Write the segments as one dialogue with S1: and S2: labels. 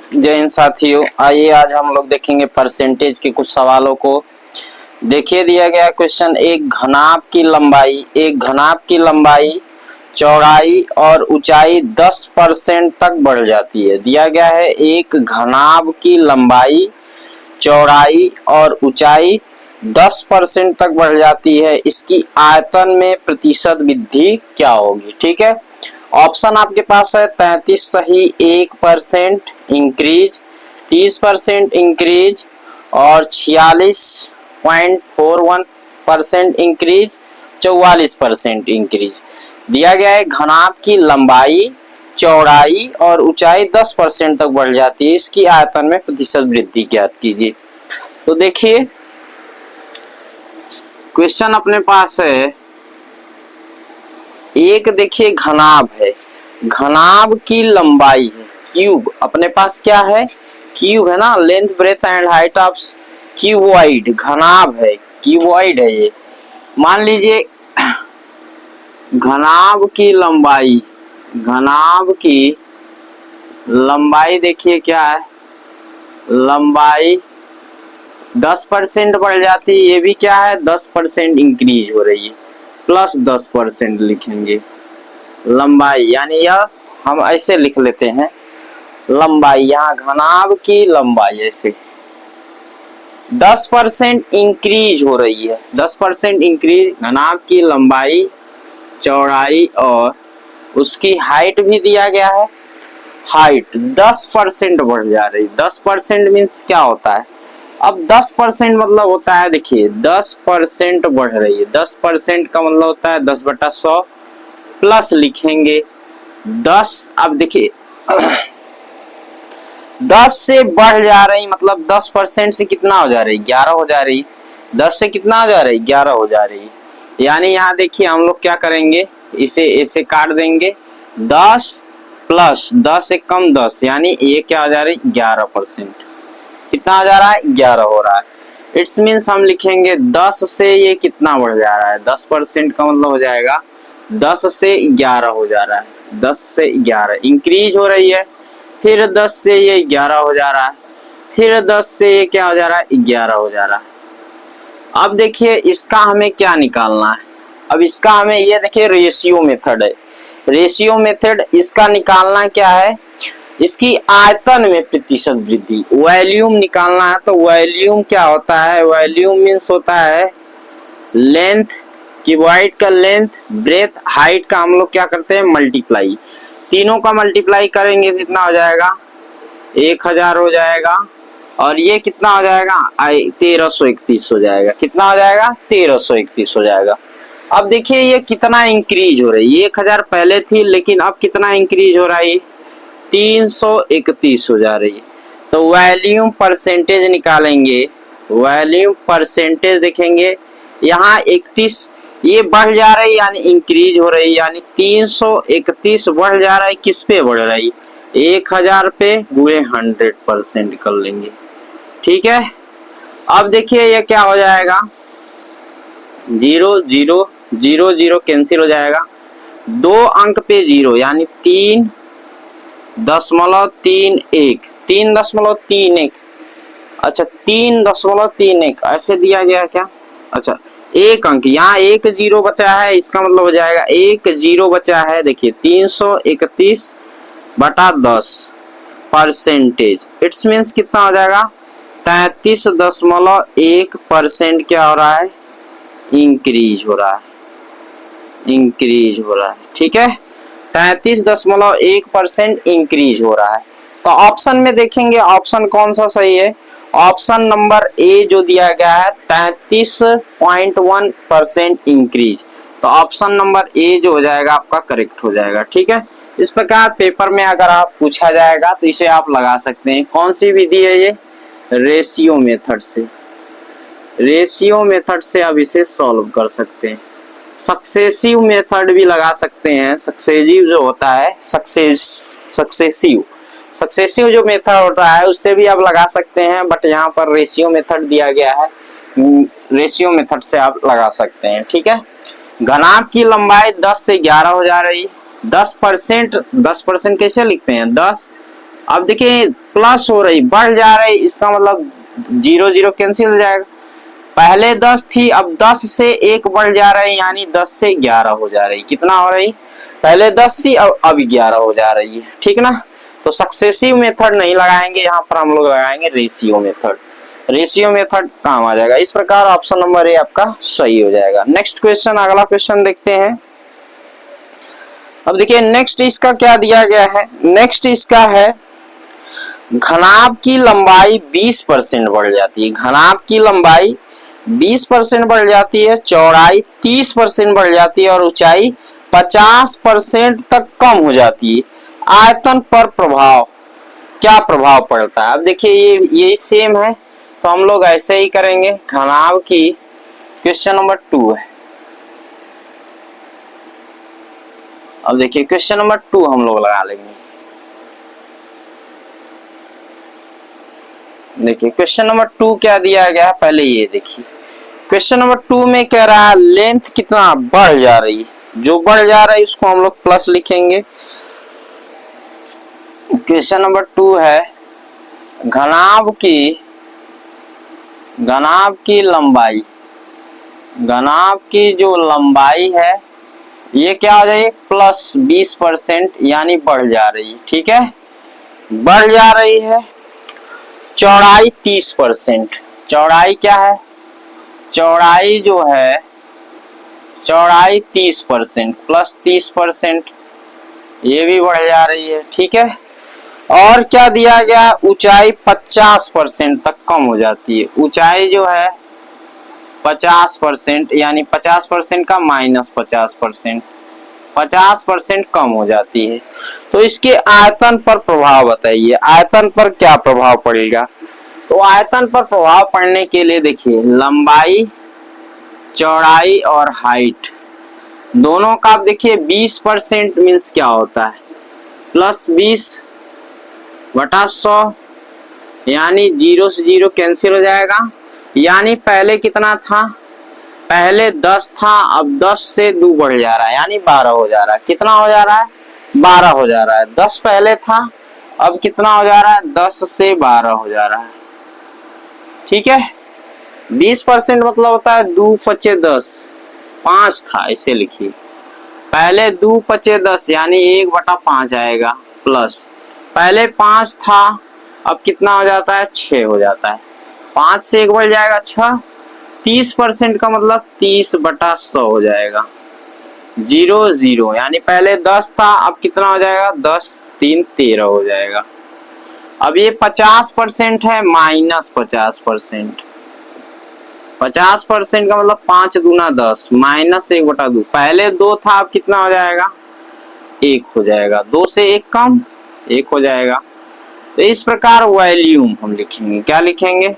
S1: जय हिंद साथियों, आइए आज हम लोग देखेंगे परसेंटेज के कुछ सवालों को। देखिए दिया गया क्वेश्चन, एक घनाभ की लंबाई चौड़ाई और ऊंचाई 10% तक बढ़ जाती है। दिया गया है एक घनाभ की लंबाई चौड़ाई और ऊंचाई 10% तक बढ़ जाती है, इसकी आयतन में प्रतिशत वृद्धि क्या होगी। ठीक है, ऑप्शन आपके पास है 33 सही, 1% इंक्रीज, 30% इंक्रीज और 46.41% इंक्रीज, 44% इंक्रीज। दिया गया है घनाभ की लंबाई चौड़ाई और ऊंचाई 10% तक बढ़ जाती है, इसकी आयतन में प्रतिशत वृद्धि ज्ञात कीजिए। तो देखिए क्वेश्चन अपने पास है, एक देखिए घनाभ है, घनाभ की लंबाई है क्यूब, अपने पास क्या है क्यूब है ना, length breadth and height of cuboid, घनाभ है क्यूबॉइड है ये। मान लीजिए घनाभ की लंबाई देखिए क्या है, लंबाई 10% बढ़ जाती है, ये भी क्या है 10% इंक्रीज हो रही है, प्लस 10% लिखेंगे लंबाई, यानी यह हम ऐसे लिख लेते हैं लंबाई, यहाँ घनाभ की लंबाई ऐसे 10% इंक्रीज हो रही है, 10% इंक्रीज घनाभ की लंबाई चौड़ाई और उसकी हाइट भी दिया गया है, हाइट 10% बढ़ जा रही। 10% मीन्स क्या होता है, अब 10% मतलब होता है, देखिए 10% बढ़ रही है, 10% का मतलब होता है 10/100 प्लस लिखेंगे 10। अब देखिए 10 से बढ़ जा रही मतलब 10% से कितना हो जा रही, 11 हो जा रही, 10 से कितना हो जा रही, 11 हो जा रही। यानी यहाँ देखिए हम लोग क्या करेंगे, इसे ऐसे काट देंगे, 10 प्लस 10 से कम 10, यानी ये क्या हो जा रही 11%, कितना हो जा रहा है 11 हो रहा है। इट्स मीन्स हम लिखेंगे 10 से ये कितना बढ़ जा रहा है, 10% का मतलब हो जाएगा 10 से 11 हो जा रहा है, 10 से 11 इंक्रीज हो रही है, फिर 10 से ये 11 हो जा रहा है, फिर 10 से ये क्या हो जा रहा है 11 हो जा रहा है। अब देखिए इसका हमें क्या निकालना है, अब इसका हमें ये देखिए रेशियो मेथड है, रेशियो मेथड इसका निकालना क्या है, इसकी आयतन में प्रतिशत वृद्धि, वॉल्यूम निकालना है। तो वॉल्यूम क्या होता है, वॉल्यूम मीन्स होता है लेंथ, क्यूबॉइड का लेंथ ब्रेथ हाइट का हम लोग क्या करते हैं मल्टीप्लाई, तीनों का मल्टीप्लाई करेंगे कितना हो जाएगा 1000 हो जाएगा, और ये कितना हो जाएगा 1331 हो जाएगा, कितना हो जाएगा 1331 हो जाएगा। अब देखिए ये कितना इंक्रीज हो रही है, 1000 पहले थी लेकिन अब कितना इंक्रीज हो रहा है 331 हो जा रही है। तो वॉल्यूम परसेंटेज निकालेंगे, वॉल्यूम परसेंटेज देखेंगे यहाँ 31 ये बढ़ जा रही है यानी इंक्रीज हो रही है, यानी 331 बढ़ जा रहा है, किस पे बढ़ रही 1000 पे, गुणे 100% कर लेंगे। ठीक है, अब देखिए ये क्या हो जाएगा 0 0 0 0 कैंसिल हो जाएगा, 2 अंक पे 0 यानी 3.31 3.31, अच्छा 3.31 ऐसे दिया गया क्या, अच्छा एक अंक यहाँ 1 0 बचा है, इसका मतलब हो जाएगा 1 0 बचा है, देखिए 331/10 परसेंटेज, इट्स मीन्स कितना हो जाएगा 33.1% क्या हो रहा है इंक्रीज हो रहा है, इंक्रीज हो रहा है। ठीक है, 33.1% इंक्रीज हो रहा है। तो ऑप्शन में देखेंगे ऑप्शन कौन सा सही है, ऑप्शन नंबर ए जो दिया गया है 33.1% इंक्रीज, तो ऑप्शन नंबर ए जो हो जाएगा आपका करेक्ट हो जाएगा। ठीक है, इस प्रकार पेपर में अगर आप पूछा जाएगा तो इसे आप लगा सकते हैं। कौन सी विधि है ये, रेशियो मेथड से, रेशियो मेथड से आप इसे सॉल्व कर सकते हैं। सक्सेसिव मेथड भी लगा सकते हैं, सक्सेसिव जो होता है सक्सेसिव जो मेथड होता है उससे भी आप लगा सकते हैं, बट यहाँ पर रेशियो मेथड दिया गया है, रेशियो मेथड से आप लगा सकते हैं। ठीक है, घनाभ की लंबाई 10 से 11 हो जा रही, 10% कैसे लिखते हैं 10 अब देखिए प्लस हो रही, बढ़ जा रही, इसका मतलब 0 0 कैंसिल हो जाएगा। पहले 10 थी, अब 10 से 1 बढ़ जा रही, यानी 10 से 11 हो जा रही। कितना हो रही? पहले 10 थी, अब 11 हो जा रही है। ठीक ना? तो सक्सेसिव मेथड नहीं लगाएंगे, यहाँ पर हम लोग लगाएंगे रेशियो मेथड। रेशियो मेथड काम आ जाएगा। इस प्रकार ऑप्शन नंबर ए आपका सही हो जाएगा। नेक्स्ट क्वेश्चन, अगला क्वेश्चन देखते हैं। अब देखिए नेक्स्ट इसका क्या दिया गया है। नेक्स्ट इसका है घनाभ की लंबाई 20% बढ़ जाती है। घनाभ की लंबाई 20% बढ़ जाती है, चौड़ाई 30% बढ़ जाती है और ऊंचाई 50% तक कम हो जाती है। आयतन पर प्रभाव, क्या प्रभाव पड़ता है? अब देखिए ये सेम है, तो हम लोग ऐसे ही करेंगे। घनाभ की, क्वेश्चन नंबर 2 है। अब देखिए क्वेश्चन नंबर 2 हम लोग लगा लेंगे। देखिए क्वेश्चन नंबर 2 क्या दिया गया है, पहले ये देखिए। क्वेश्चन नंबर 2 में कह रहा है लेंथ कितना बढ़ जा रही है। जो बढ़ जा रहा है उसको हम लोग प्लस लिखेंगे। क्वेश्चन नंबर 2 है घनाभ की लंबाई, घनाभ की जो लंबाई है ये क्या हो जाएगी? प्लस 20%, यानी बढ़ जा रही है। ठीक है, बढ़ जा रही है। चौड़ाई 30%, चौड़ाई क्या है? चौड़ाई जो है, चौड़ाई 30% प्लस 30%, ये भी बढ़ जा रही है। ठीक है, और क्या दिया गया? ऊंचाई 50% तक कम हो जाती है। ऊंचाई जो है 50%, यानी 50% का माइनस 50%, 50% कम हो जाती है। तो इसके आयतन पर प्रभाव बताइए। आयतन पर क्या प्रभाव पड़ेगा? तो आयतन पर प्रभाव पड़ने के लिए देखिए लंबाई, चौड़ाई और हाइट दोनों का देखिए 20% मीन्स क्या होता है? प्लस 20/100, यानी 0 से 0 कैंसिल हो जाएगा। यानी पहले कितना था? पहले 10 था, अब 10 से 2 बढ़ जा रहा है, यानी 12 हो जा रहा है। कितना हो जा रहा है? 12 हो जा रहा है। 10 पहले था, अब कितना हो जा रहा है? 10 से 12 हो जा रहा है। ठीक है, 20% मतलब होता है 2 पचे 10, 5 था इसे लिखिए। पहले 2 पचे 10, यानी 1/5 आएगा, प्लस पहले 5 था, अब कितना हो जाता है? 6 हो जाता है। 5 से 1 बढ़ जाएगा 6, 30% का मतलब 30/100 हो जाएगा। 0 0, यानी पहले 10 था, अब कितना हो जाएगा? 10 3 13 हो जाएगा। अब ये 50% है, माइनस 50%, 50% का मतलब 5 दूना 10, माइनस 1/2। पहले 2 था, अब कितना हो जाएगा? 1 हो जाएगा। 2 से 1 कम, 1 हो जाएगा। तो इस प्रकार वॉल्यूम हम लिखेंगे। क्या लिखेंगे?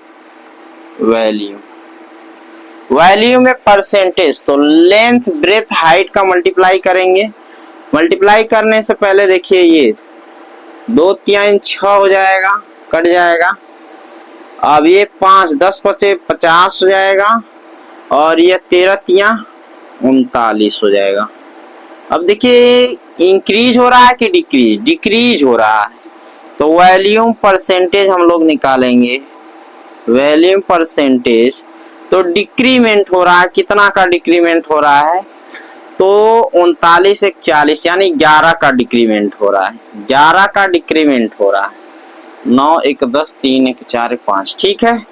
S1: वॉल्यूम। वॉल्यूम में परसेंटेज, तो लेंथ ब्रेथ हाइट का मल्टीप्लाई करेंगे। मल्टीप्लाई करने से पहले देखिए ये 2 3 6 हो जाएगा, कट जाएगा। अब ये 5 10 पचे 50 हो जाएगा, और ये 13 3 39 हो जाएगा। अब देखिए इंक्रीज हो रहा है कि डिक्रीज? डिक्रीज हो रहा है। तो वॉल्यूम परसेंटेज हम लोग निकालेंगे। वॉल्यूम परसेंटेज, तो डिक्रीमेंट हो रहा है। कितना का डिक्रीमेंट हो रहा है? तो 39 1 40, यानी 11 का डिक्रीमेंट हो रहा है। 11 का डिक्रीमेंट हो रहा है। 9 1 10, 3 1 4 1 5। ठीक है,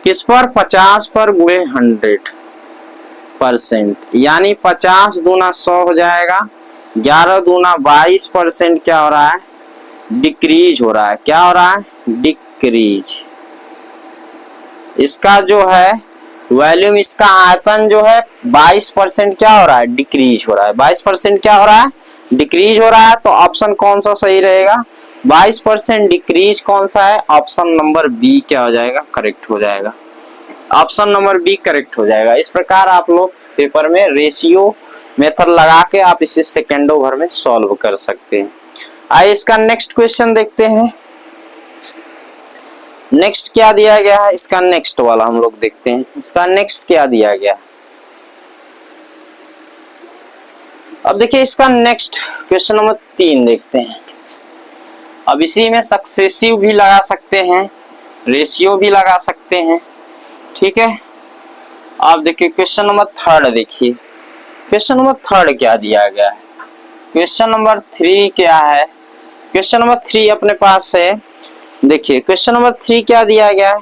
S1: किस पर? 50 पर गुणे 100%, यानी 50 दूना 100 हो जाएगा। 11 दूना 22% क्या हो रहा है? डिक्रीज हो रहा है। क्या हो रहा है? डिक्रीज। इसका जो है वॉल्यूम, इसका आयतन जो है 22% क्या हो रहा है? डिक्रीज हो रहा है। 22% क्या हो रहा है? डिक्रीज हो रहा है। तो ऑप्शन कौन सा सही रहेगा? 22% डिक्रीज कौन सा है? ऑप्शन नंबर बी क्या हो जाएगा? करेक्ट हो जाएगा। ऑप्शन नंबर बी करेक्ट हो जाएगा। इस प्रकार आप लोग पेपर में रेशियो मेथड लगा के आप इसे सेकेंडों भर में सॉल्व कर सकते हैं। आइए इसका नेक्स्ट क्वेश्चन देखते हैं। नेक्स्ट क्या दिया गया है? इसका नेक्स्ट वाला हम लोग देखते हैं। इसका नेक्स्ट क्या दिया गया? अब देखिए इसका नेक्स्ट क्वेश्चन नंबर 3 देखते हैं। अब इसी में सक्सेसिव भी लगा सकते हैं, रेशियो भी लगा सकते हैं, ठीक है। अब देखिए क्वेश्चन नंबर थर्ड, देखिए क्वेश्चन नंबर थर्ड क्या दिया गया है। क्वेश्चन नंबर 3 क्या है, क्वेश्चन नंबर 3 अपने पास है। देखिए क्वेश्चन नंबर 3 क्या दिया गया है,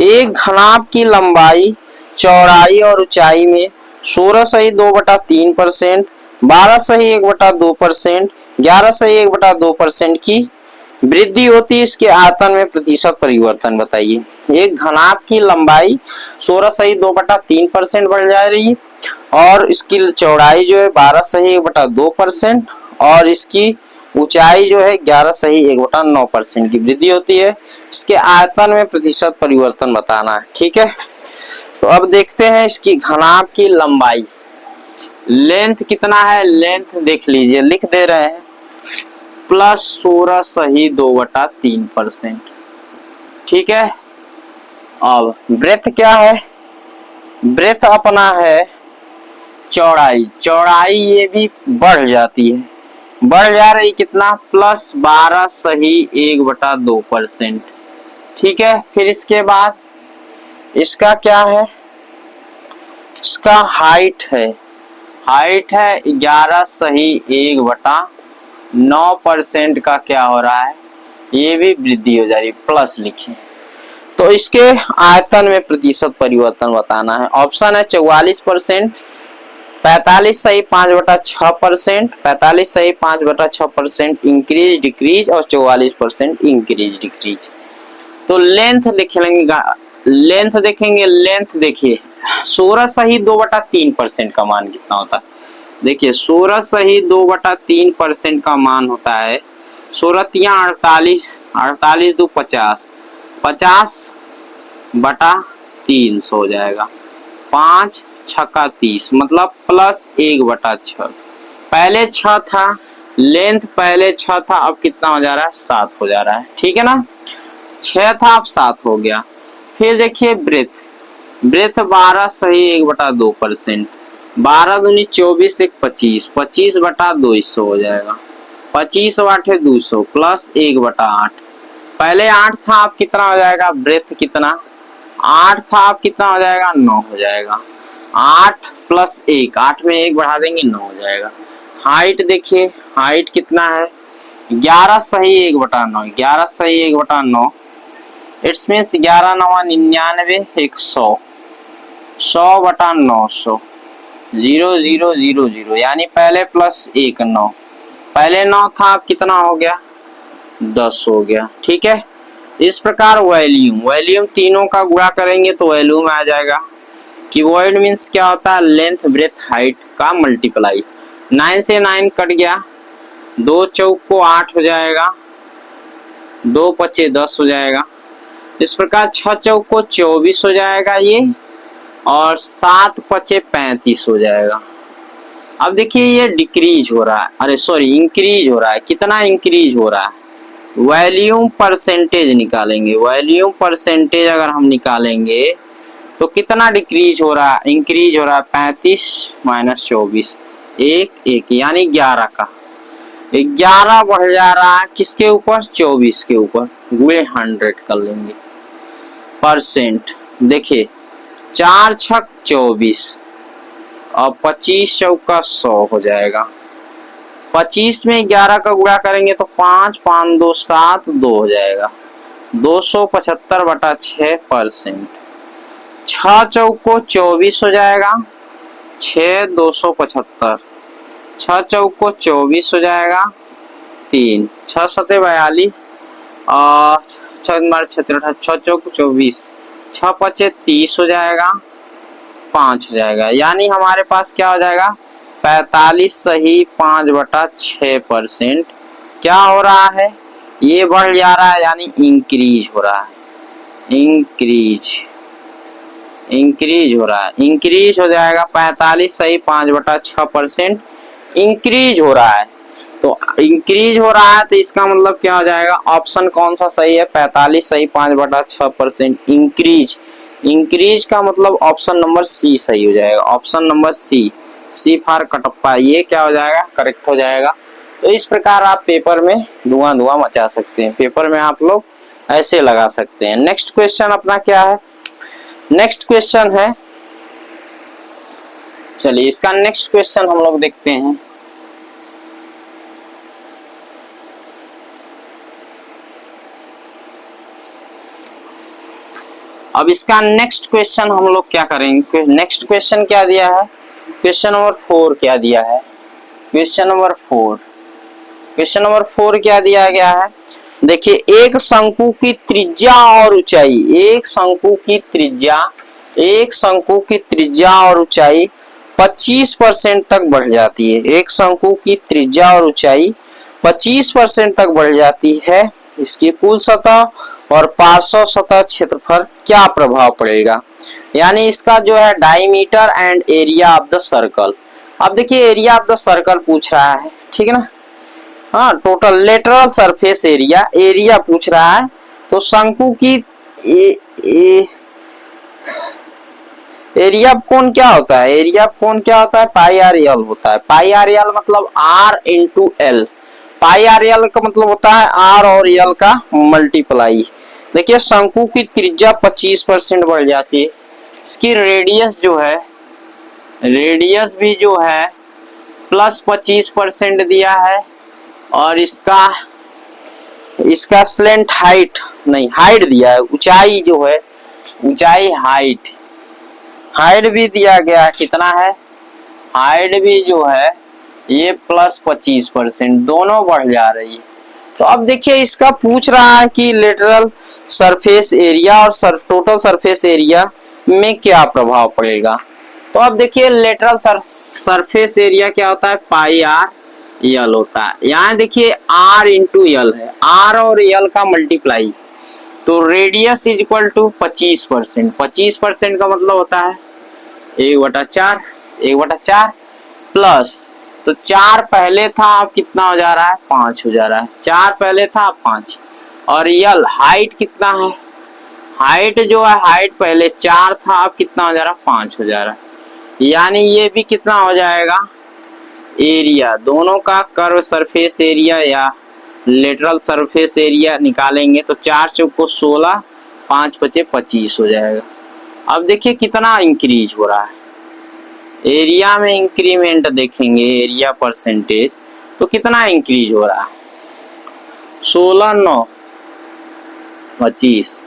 S1: एक घनाभ की लंबाई, चौड़ाई और ऊंचाई में 16.2/3%, 12.1/2%, 11.1/2% की वृद्धि होती है, इसके आयतन में प्रतिशत परिवर्तन बताइए। एक घनाभ की लंबाई 16.2/3% बढ़ जा रही है और इसकी चौड़ाई जो है 12.1/2% और इसकी ऊंचाई जो है 11.1/9% की वृद्धि होती है, इसके आयतन में प्रतिशत परिवर्तन बताना है, ठीक है। तो अब देखते हैं इसकी घनाभ की लंबाई, लेंथ कितना है, लेंथ देख लीजिए, लिख दे रहे हैं +16.2/3%, ठीक है। अब ब्रेथ क्या है, ब्रेथ अपना है चौड़ाई, चौड़ाई ये भी बढ़ जाती है, बढ़ जा रही कितना, +12.1/2%, ठीक है। फिर इसके बाद इसका क्या है, इसका हाइट है, हाइट है 11.1/9% का क्या हो रहा है, ये भी वृद्धि हो जा रही है, प्लस लिखिए। तो इसके आयतन में प्रतिशत परिवर्तन बताना है। ऑप्शन है 44%, 45.5/6%, 45.5/6% इंक्रीज डिक्रीज और 44% इंक्रीज डिक्रीज। तो लेंथ देख लेंगे, लेंथ देखेंगे, लेंथ देखिए 16.2/3% का मान कितना होता है, देखिए 16.2/3% का मान होता है 16×3 48, 48×2 50, 50/300 हो जाएगा, 5×6 = 30, मतलब +1/6। पहले 6 था, लेंथ पहले 6 था, अब कितना हो जा रहा है, 7 हो जा रहा है, ठीक है ना। 6 था अब 7 हो गया। फिर देखिए ब्रेथ, ब्रेथ 12.1/2%, 12 दूनी 24, 1 25, 25/200 हो जाएगा, 25/200 +1/8। पहले 8 था, अब कितना हो जाएगा, ब्रेथ कितना 8 था, अब कितना हो जाएगा, 9 हो जाएगा, 8 + 1, 8 में 1 बढ़ा देंगे 9 हो जाएगा। हाइट देखिए, हाइट कितना है 11.1/9, 11.1/9, इट्स मीन्स 11×9 = 99, 100, 100/900, 0000, यानी पहले +1 9, पहले 9 था, अब कितना हो गया, 10 हो गया, ठीक है। इस प्रकार वॉल्यूम, वॉल्यूम तीनों का गुणा करेंगे तो वॉल्यूम आ जाएगा। क्यूबॉइड मीन्स क्या होता है, लेंथ ब्रेथ हाइट का मल्टीप्लाई। 9 से 9 कट गया, 2 चौक को 8 हो जाएगा, 2 पचे 10 हो जाएगा। इस प्रकार 6 चौक को 24 हो जाएगा ये, और 7 पचे 35 हो जाएगा। अब देखिए ये डिक्रीज हो रहा है, अरे सॉरी इंक्रीज हो रहा है, कितना इंक्रीज हो रहा है, वॉल्यूम परसेंटेज निकालेंगे, वॉल्यूम परसेंटेज अगर हम निकालेंगे तो कितना डिक्रीज हो रहा है, इंक्रीज हो रहा है, 35 - 24, 1 1, यानी 11 का 11 बढ़ जा रहा है, किसके ऊपर, 24 के ऊपर, गुणे 100 कर लेंगे परसेंट। देखिए 4 छक 24 और 25 चौका 100 हो जाएगा, 25 में 11 का गुणा करेंगे तो 5 5 2 7 2 हो जाएगा, 275/6%। 6 चौक को 24 हो जाएगा, 6 275, 6 चौक को 24 हो जाएगा, 3 6 7 42 और 6 चौक 24, 6 पचे 30 हो जाएगा, 5 हो जाएगा, यानी हमारे पास क्या हो जाएगा, 45.5/6% क्या हो रहा है, ये बढ़ जा रहा है, यानी इंक्रीज हो रहा है, इंक्रीज हो रहा है, इंक्रीज हो जाएगा, 45.5/6% इंक्रीज हो रहा है। तो इंक्रीज हो रहा है तो इसका मतलब क्या हो जाएगा, ऑप्शन कौन सा सही है, 45.5/6% इंक्रीज। इंक्रीज का मतलब ऑप्शन नंबर सी सही हो जाएगा, option number C, C for Kattappa, ये क्या हो जाएगा, करेक्ट हो जाएगा। तो इस प्रकार आप पेपर में धुआं धुआं मचा सकते हैं, पेपर में आप लोग ऐसे लगा सकते हैं। नेक्स्ट क्वेश्चन अपना क्या है, नेक्स्ट क्वेश्चन है, चलिए इसका नेक्स्ट क्वेश्चन हम लोग देखते हैं। अब इसका नेक्स्ट क्वेश्चन हम लोग क्या करेंगे, नेक्स्ट क्वेश्चन क्या दिया है, क्वेश्चन नंबर 4 क्या दिया है, क्वेश्चन नंबर 4, क्वेश्चन नंबर 4 क्या दिया गया है, देखिए एक शंकु की त्रिज्या और ऊंचाई, एक शंकु की त्रिज्या, एक शंकु की त्रिज्या और ऊंचाई 25% तक बढ़ जाती है, एक शंकु की त्रिज्या और ऊंचाई 25% तक बढ़ जाती है, इसकी कुल सतह और पार्श्व सतह क्षेत्रफल क्या प्रभाव पड़ेगा, यानी इसका जो है diameter and area of the circle. अब देखिए एरिया ऑफ द सर्कल पूछ रहा है, ठीक है ना, हाँ total lateral surface area, area पूछ रहा है, तो शंकु की एरिया कोण क्या होता है, एरिया कोण क्या होता है, पाई आर एल होता है, पाई आर एल मतलब R into L, pi R L का मतलब होता है आर और एल का मल्टीप्लाई। देखिए शंकु की त्रिज्या 25% बढ़ जाती है, इसकी रेडियस जो है, रेडियस भी जो है प्लस 25% दिया है, और इसका स्लेंट हाइट नहीं, हाइट दिया है, ऊंचाई जो है, ऊंचाई हाइट, हाइट भी दिया गया, कितना है, हाइट भी जो है ये प्लस 25%, दोनों बढ़ जा रही है। तो अब देखिए इसका पूछ रहा है कि लेटरल सरफेस एरिया और टोटल सरफेस एरिया में क्या प्रभाव पड़ेगा। तो अब देखिए लेटरल सरफेस एरिया क्या होता है, पाई आर एल होता है, यहाँ देखिए आर इंटू एल है, आर और एल का मल्टीप्लाई, तो रेडियस इज इक्वल टू 25%, 25% का मतलब होता है 1/4, 1/4 प्लस, तो 4 पहले था अब कितना हो जा रहा है, 5 हो जा रहा है, 4 पहले था अब 5, और यल हाइट कितना है, हाइट जो है, हाइट पहले 4 था अब कितना हो जा रहा है, 5 हो जा रहा है, यानी ये भी कितना हो जाएगा, एरिया दोनों का कर्व सरफेस एरिया या लेटरल सरफेस एरिया निकालेंगे तो 4 चौको 16, 5 बचे 25 हो जाएगा। अब देखिए कितना इंक्रीज हो रहा है, एरिया में इंक्रीमेंट देखेंगे, एरिया परसेंटेज तो कितना इंक्रीज हो रहा है, 16 9 25,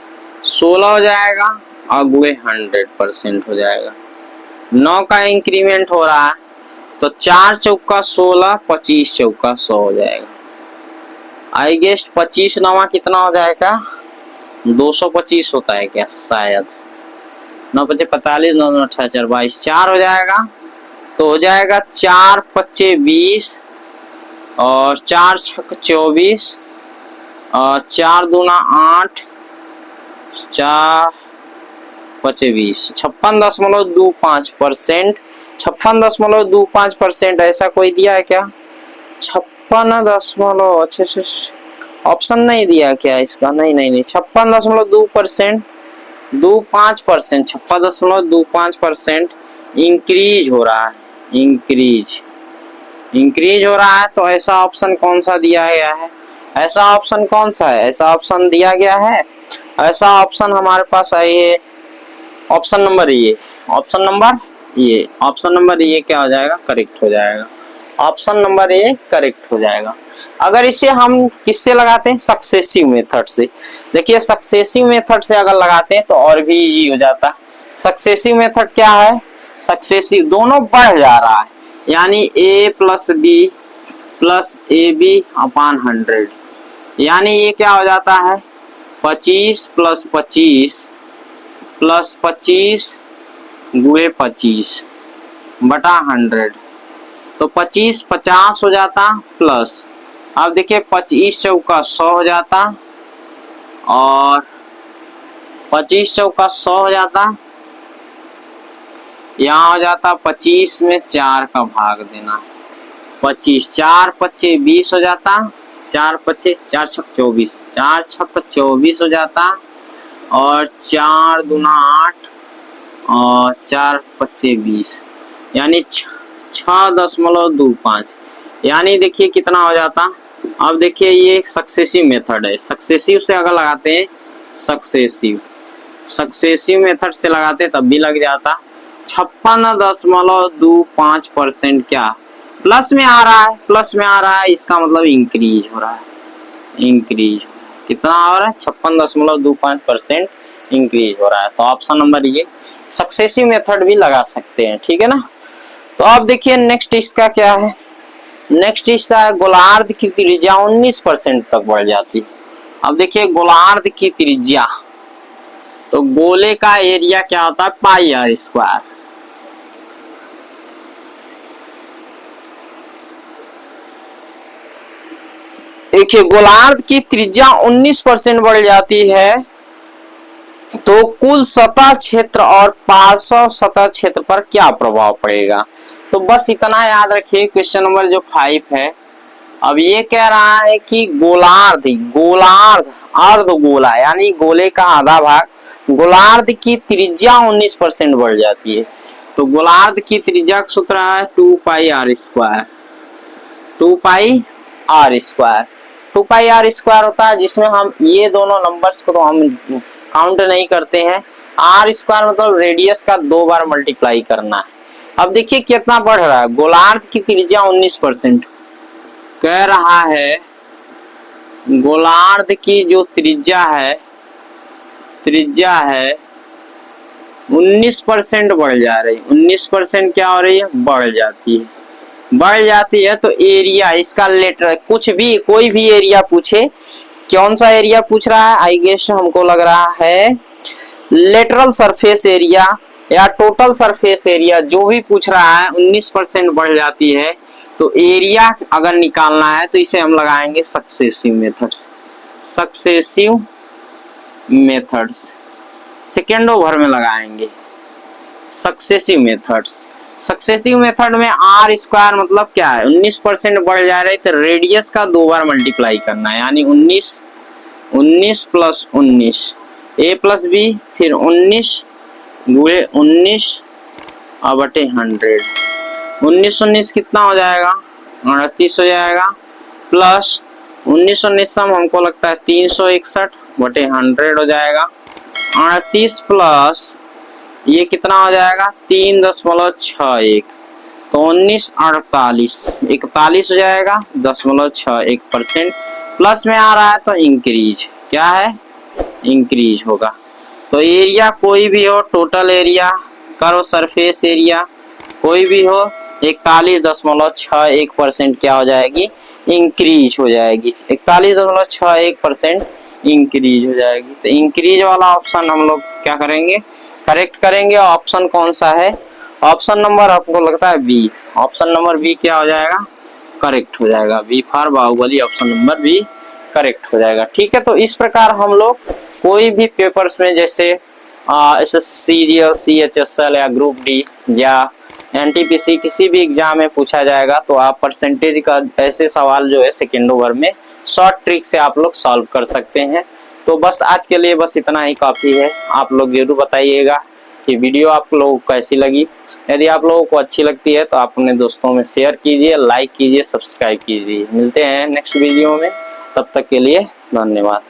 S1: 16 हो जाएगा, अगुए 100% हो जाएगा, 9 का इंक्रीमेंट हो रहा है, तो 4 चौका 16, 25 चौका 100 हो जाएगा, आई गेस्ट 25 9 कितना हो जाएगा, 225 होता है क्या, शायद 9 × 5 = 45, 9 × 8 = 22, 4 हो जाएगा, तो हो जाएगा 4 × 5 = 20 और 4 × 6 = 24 और 4 × 2 = 8, 4 × 5 = 20, 56.25%, 56.25%, ऐसा कोई दिया है क्या, 56 अच्छे ऑप्शन नहीं दिया क्या इसका, नहीं नहीं नहीं, 56.2%, 25%, 56.25% इंक्रीज हो रहा है, इंक्रीज हो रहा है, तो ऐसा ऑप्शन कौन सा दिया गया है, ऐसा ऑप्शन कौन सा है, ऐसा ऑप्शन दिया गया है, ऐसा ऑप्शन हमारे पास आई है, ऑप्शन नंबर ये, ऑप्शन नंबर ये, ऑप्शन नंबर ये क्या हो जाएगा, करेक्ट हो जाएगा, ऑप्शन नंबर ए करेक्ट हो जाएगा। अगर इसे हम किससे लगाते हैं, सक्सेसिव मेथड से, देखिए सक्सेसिव मेथड से अगर लगाते हैं तो और भी इजी हो जाता है। सक्सेसिव मेथड क्या है, सक्सेसिव दोनों बढ़ जा रहा है, यानी a + b + ab/100, यानी ये क्या हो जाता है, 25 + 25 + 25 × 25/100, तो 25 50 हो जाता प्लस, अब देखिए 25 चौका 100 हो जाता, और 25 चौका 100 हो जाता, यहाँ हो जाता 25 में 4 का भाग देना, 25, 4 × 5 = 20 हो जाता, 4 × 5 = 4 × 6 = 24, 4 × 6 = 24 हो जाता, और 4 × 2 = 8 और 4 × 5 = 20, यानी 6.25, यानी देखिए कितना हो जाता। अब देखिए ये सक्सेसिव मेथड है, सक्सेसिव से अगर लगाते हैं, सक्सेसिव मेथड से लगाते तब भी लग जाता। 56.25% क्या प्लस में आ रहा है, प्लस में आ रहा है, इसका मतलब इंक्रीज हो रहा है, इंक्रीज कितना हो रहा है 56.25% इंक्रीज हो रहा है। तो ऑप्शन नंबर ये सक्सेसिव मेथड भी लगा सकते हैं, ठीक है ना। तो अब देखिए नेक्स्ट इसका क्या है, नेक्स्ट इसका है गोलार्ध की त्रिज्या 19% तक बढ़ जाती। अब देखिए गोलार्ध की त्रिज्या, तो गोले का एरिया क्या होता है पाई आर स्क्वायर। देखिए गोलार्ध की त्रिज्या 19% बढ़ जाती है तो कुल सतह क्षेत्र और पार्श्व सतह क्षेत्र पर क्या प्रभाव पड़ेगा। तो बस इतना याद रखिए, क्वेश्चन नंबर जो 5 है। अब ये कह रहा है कि गोलार्ध, गोलार्ध अर्ध गोला यानी गोले का आधा भाग, गोलार्ध की त्रिज्या 19% बढ़ जाती है। तो गोलार्ध की त्रिज्या का सूत्र है 2 pi R square, 2 pi R square, 2 pi R square होता है, जिसमें हम ये दोनों नंबर्स को तो हम काउंट नहीं करते हैं। आर स्क्वायर मतलब रेडियस का 2 बार मल्टीप्लाई करना है। अब देखिए कितना बढ़ रहा है, गोलार्ध की त्रिज्या 19% कह रहा है, गोलार्ध की जो त्रिज्या है 19% बढ़ जा रही, 19% क्या हो रही है बढ़ जाती है, बढ़ जाती है। तो एरिया इसका लेटर कुछ भी कोई भी एरिया पूछे, कौन सा एरिया पूछ रहा है, आई गेस हमको लग रहा है लेटरल सरफेस एरिया या टोटल सरफेस एरिया, जो भी पूछ रहा है 19% बढ़ जाती है। तो एरिया अगर निकालना है तो इसे हम लगाएंगे successive methods, successive methods second over में लगाएंगे सक्सेसिव मेथड्स। सक्सेसिव मेथड में आर स्क्वायर मतलब क्या है 19% बढ़ जा रहा है, तो रेडियस का 2 बार मल्टीप्लाई करना है, यानी 19 प्लस 19 ए प्लस बी, फिर 19 गुणे 19 और बटे 100, 19 कितना हो जाएगा 38 हो जाएगा, प्लस 19 सम हमको लगता है 361 बटे 100 हो जाएगा, 38 प्लस ये कितना हो जाएगा 3.61, तो 19 48 41 हो जाएगा 0.61%, प्लस में आ रहा है तो इंक्रीज, क्या है इंक्रीज होगा। तो एरिया कोई भी हो, total area, curve surface area कोई भी हो, 41.61% क्या हो जाएगी इंक्रीज हो जाएगी, 41.61% इंक्रीज हो जाएगी। तो इंक्रीज वाला ऑप्शन हम लोग क्या करेंगे करेक्ट करेंगे। ऑप्शन कौन सा है, ऑप्शन नंबर आपको लगता है बी, ऑप्शन नंबर बी क्या हो जाएगा करेक्ट हो जाएगा, B for Baahubali, option number B correct हो जाएगा। ठीक है, तो इस प्रकार हम लोग कोई भी पेपर्स में जैसे एसएससी, सीएचएसएल या ग्रुप डी या एनटीपीसी किसी भी एग्जाम में पूछा जाएगा, तो आप परसेंटेज का ऐसे सवाल जो है सेकेंड ओवर में शॉर्ट ट्रिक से आप लोग सॉल्व कर सकते हैं। तो बस आज के लिए बस इतना ही काफ़ी है। आप लोग जरूर बताइएगा कि वीडियो आप लोगों को कैसी लगी। यदि आप लोगों को अच्छी लगती है तो आप अपने दोस्तों में शेयर कीजिए, लाइक कीजिए, सब्सक्राइब कीजिए। मिलते हैं नेक्स्ट वीडियो में, तब तक के लिए धन्यवाद।